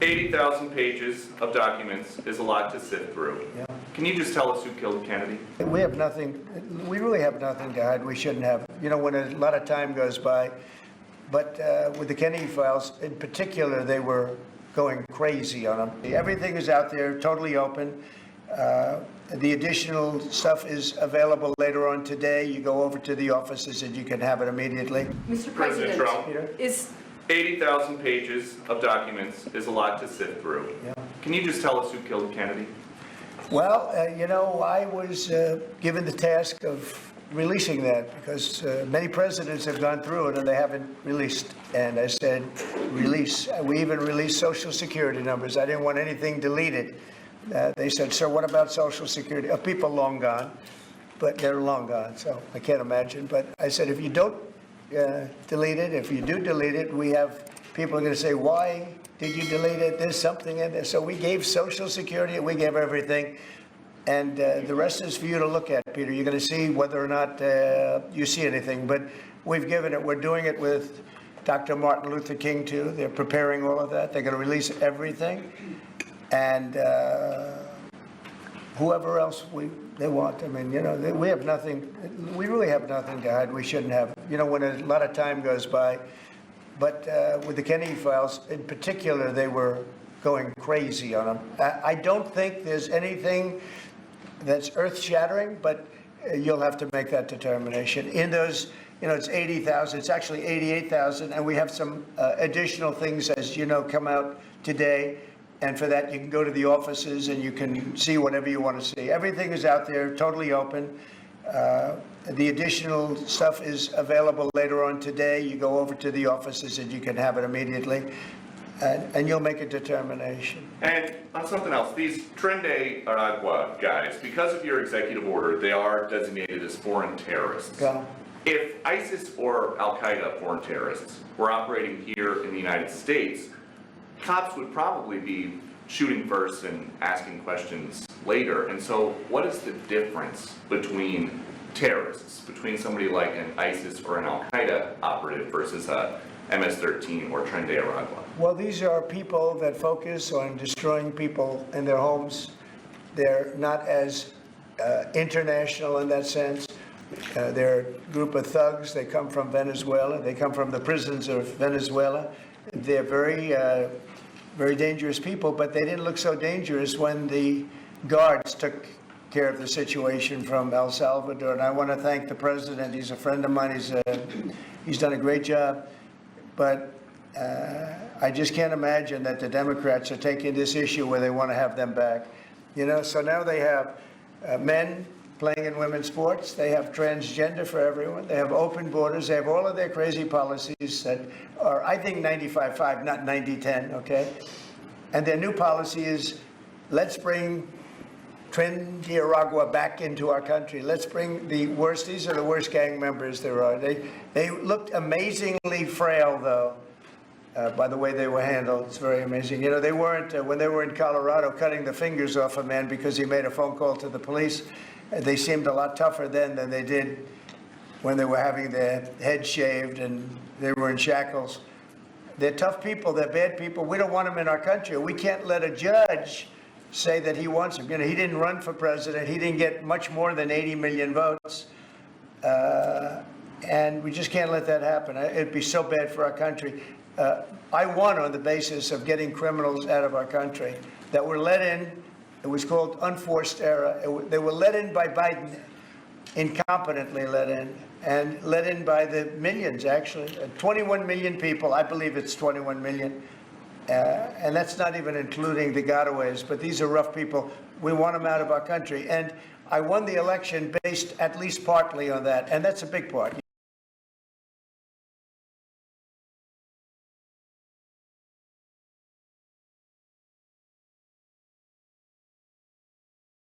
80,000 pages of documents is a lot to sift through. Yeah. Can you just tell us who killed Kennedy? We have nothing, we really have nothing to hide. We shouldn't have. You know, when a lot of time goes by, but with the Kennedy files in particular, they were going crazy on them. Everything is out there, totally open. The additional stuff is available later on today. You go over to the offices and you can have it immediately. Mr. President Trump, is 80,000 pages of documents is a lot to sift through. Yeah. Can you just tell us who killed Kennedy? Well, you know, I was given the task of releasing that because many presidents have gone through it and they haven't released. And I said, release. We even released Social Security numbers. I didn't want anything deleted. They said, sir, what about Social Security? People long gone, but they're long gone, so I can't imagine. But I said, if you don't delete it, if you do delete it, we have people are going to say, why did you delete it? There's something in there. So we gave Social Security, we gave everything. And the rest is for you to look at, Peter. You're going to see whether or not you see anything. But we've given it. We're doing it with Dr. Martin Luther King, too. They're preparing all of that. They're going to release everything. And whoever else they want. I mean, you know, we have nothing. We really have nothing to hide. We shouldn't have. You know, when a lot of time goes by. But with the Kennedy files in particular, they were going crazy on them. I don't think there's anything that's earth-shattering, but you'll have to make that determination. In those, you know, it's 80,000. It's actually 88,000, and we have some additional things, as you know, come out today. And for that, you can go to the offices and you can see whatever you want to see. Everything is out there, totally open. The additional stuff is available later on today. You go over to the offices and you can have it immediately. And you'll make a determination. And on something else, these Tren de Aragua guys, because of your executive order, they are designated as foreign terrorists. Yeah. If ISIS or Al-Qaeda foreign terrorists were operating here in the United States, cops would probably be shooting first and asking questions later. And so what is the difference between terrorists, between somebody like an ISIS or an Al-Qaeda operative versus a MS-13 or Tren de Aragua? Well, these are people that focus on destroying people in their homes. They're not as international in that sense. They're a group of thugs. They come from Venezuela. They come from the prisons of Venezuela. They're very dangerous people, but they didn't look so dangerous when the guards took care of the situation from El Salvador. And I want to thank the president. He's a friend of mine. He's done a great job. But I just can't imagine that the Democrats are taking this issue where they want to have them back. You know, so now they have men playing in women's sports. They have transgender for everyone. They have open borders. They have all of their crazy policies that are, I think, 95-5, not 90-10, okay? And their new policy is, let's bring Tren de Aragua back into our country. Let's bring the worst. These are the worst gang members there are. They looked amazingly frail, though, by the way they were handled. It's very amazing. You know, they weren't, when they were in Colorado cutting the fingers off a man because he made a phone call to the police, they seemed a lot tougher then than they did when they were having their head shaved and they were in shackles. They're tough people. They're bad people. We don't want them in our country. We can't let a judge say that he wants him. You know, he didn't run for president. He didn't get much more than 80 million votes. And we just can't let that happen. It'd be so bad for our country. I won on the basis of getting criminals out of our country that were let in. It was called unforced error. They were let in by Biden, incompetently let in, and let in by the millions, actually. 21 million people. I believe it's 21 million. And that's not even including the gotaways, but these are rough people. We want them out of our country. And I won the election based at least partly on that, and that's a big part.